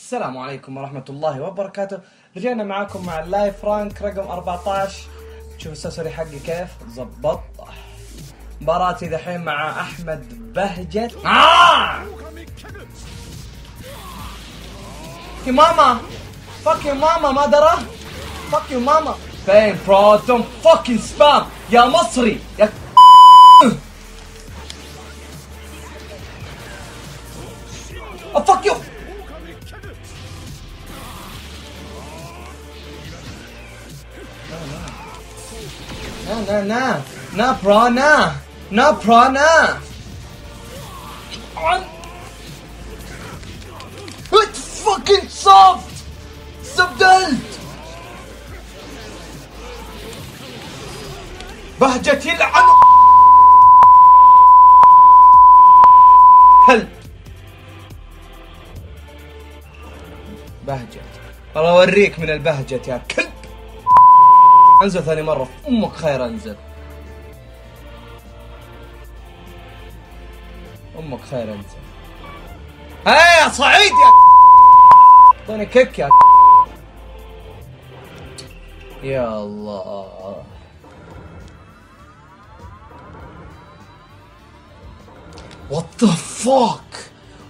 السلام عليكم ورحمة الله وبركاته. رجعنا معاكم مع اللايف رانك رقم 14. شوف السوري حقي كيف زبط. مباراتي دحين مع أحمد بهجت. يا ماما فك يا ماما ما درى فك يا ماما فين برو دونت فاكين سبام يا مصري يا فك يو. No, bro, no, bro, no. It's fucking soft. استبدلت. بهجت يلعن كلب. بهجت والله اوريك من البهجت يا كلب. انزل ثاني مرة في امك خير انزل. امك خير انزل. هيا يا صعيد يا اعطيني كيك يا الله. What the fuck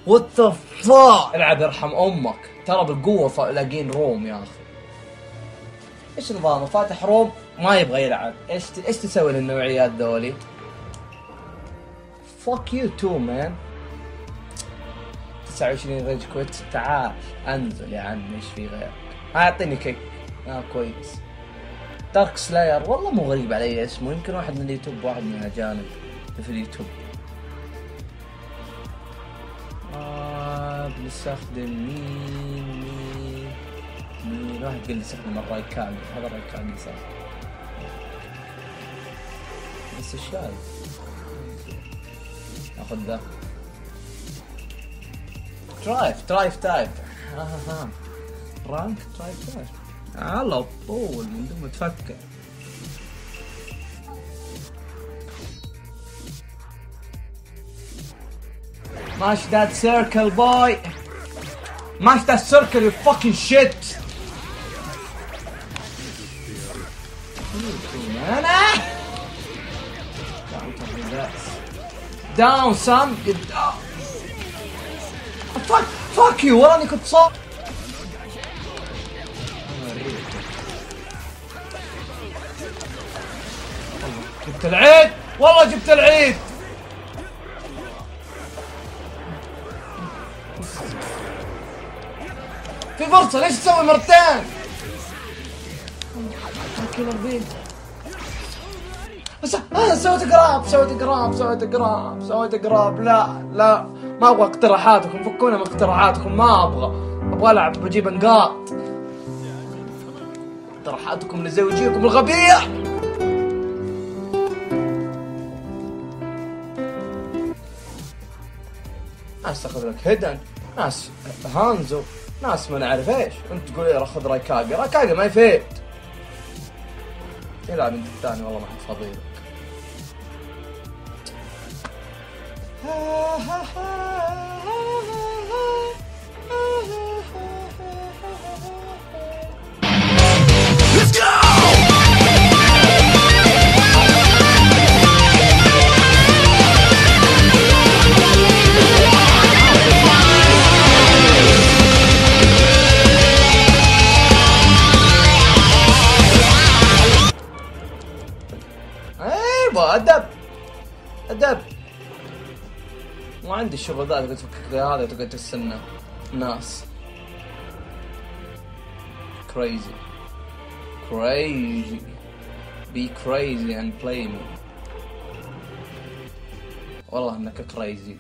What the fuck. العب يرحم امك ترى بالقوة لاقين روم يا اخي. ايش نظامه فاتح روم ما يبغى يلعب. ايش تسوي للنوعيات ذولي؟ fuck you too man. 29 ريج كويت. تعال انزل يا عمي ايش في غيرك. اعطيني كيك. كويس. دارك سلاير والله مو غريب علي اسمه. يمكن واحد من اليوتيوب واحد من الاجانب في اليوتيوب. بنستخدم مين واحد قال لي استخدم الرايكاغي. هذا الرايكاغي صح بس ايش قال؟ ناخذ ذا ترايف تايب. رانك ترايف تايب على طول من دون ما تفكر. ماش ذات سيركل بوي. ماش ذات سيركل يو فاكينج شيت. Down son. Fuck you. والله اني كنت صار. جبت العيد والله جبت العيد. في فرصة ليش تسوي مرتين؟ سويت قراب. لا ما ابغى اقتراحاتكم. فكونا من اقتراحاتكم. ما ابغى العب. بجيب نقاط. اقتراحاتكم لزوجيكم الغبية. ناس تاخذ لك هيدن. ناس هانزو. ناس ما نعرف ايش. انت تقول لي خذ رايكاغي ما يفيد. يلعب انت الثاني والله ما حد فاضيلك. Let's go. ايوه ادب. مو عندي الشغل ذا. قلت فكك هذا تقعد تستنى ناس crazy be crazy and play me. والله انك crazy.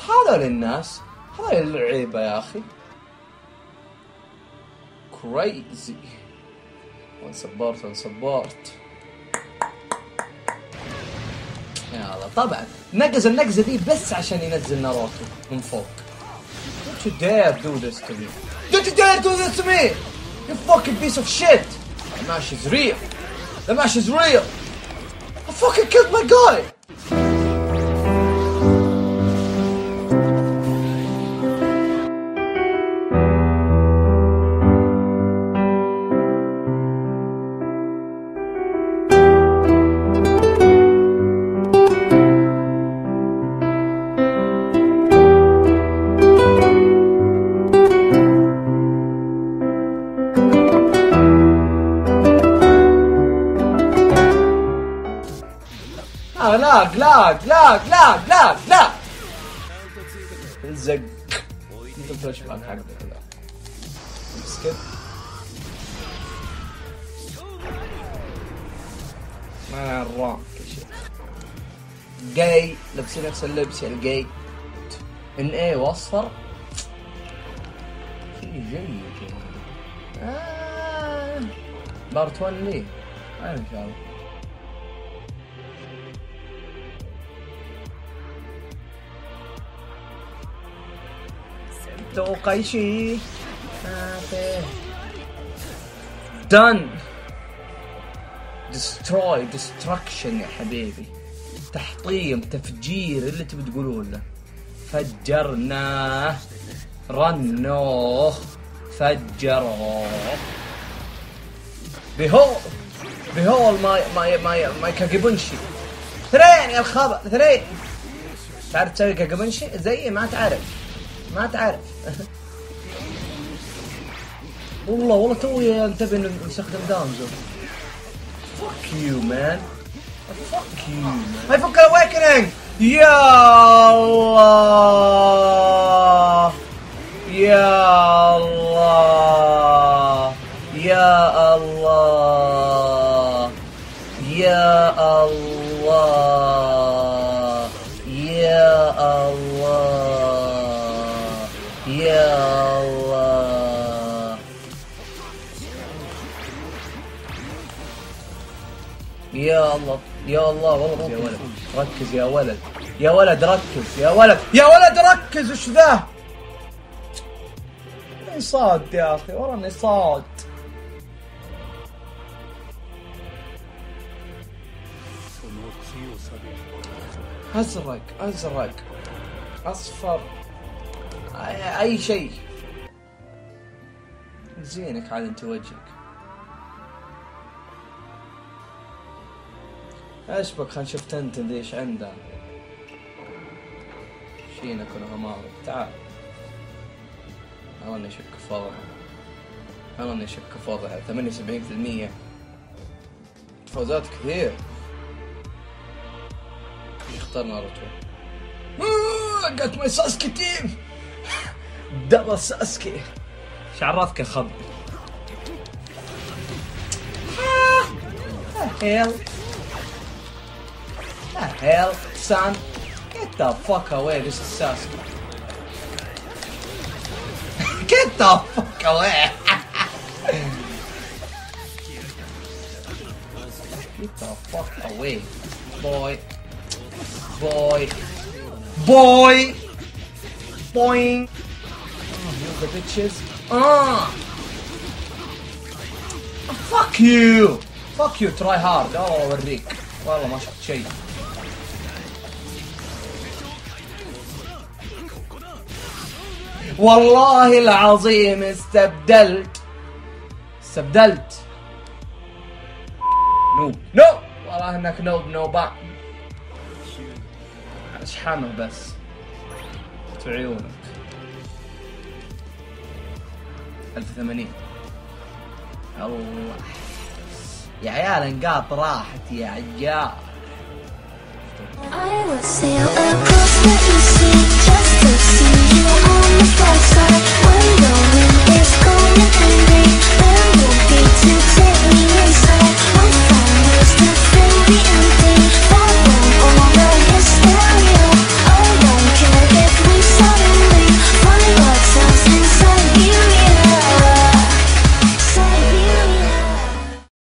هذا للناس. هذا اللعيبة يا اخي. crazy ونسبورت. يا الله طبعا نقز النقزة دي بس عشان ينزل ناروتو من فوق. Don't you dare do this to me. Don't you dare do this to me. You fucking piece of shit. The match is real. The match is real. I fucking killed my guy. لاج لاج لاج لاج لاج لا الزق انت الفلاش باك حقك كذا سكيب ما الرام كل شيء جاي لابسين نفس اللبس يا الجاي ان ايه واصفر شيء جيد بارت 1 ليه ان شاء الله توقيشي done destroy destruction يا حبيبي تحطيم تفجير اللي تبي تقولون له فجرناه رنوه فجروه بهول ما كاجيبونشي ثرين يا الخبر ثرين تعرف تسوي كاجيبونشي زي ما تعرف والله توي انتبه انه نستخدم دامزو fuck you man fuck you هاي فك الاويكنينج يا الله يا الله يا الله يا الله يا الله يا الله يا الله يا الله والله يا ولد ركز يا ولد يا ولد ركز يا ولد يا ولد ركز وش ذا صاد يا اخي وراني صاد ازرق اصفر اي شيء زينك عاد انت وجهك ايش بك خلينا نشوف تنتن ذي ايش عنده شينك ونهمارك تعال أنا أشك في وضعها 78% فوزات كثير يختار ناروتو لقيت ماي ساسكي تيم دبل ساسكي ايش عرفك يا خب hell son get the fuck away this is Sasuke get the fuck away get the fuck away boy boing you the bitches fuck you try hard والله اوريك والله ما شفت شيء والله العظيم استبدلت نوب والله انك نوبا اشحنه بس في عيونك 1080 الله يا عيال نقاط راحت يا عجال I will sail across the sea just to see you on the far side.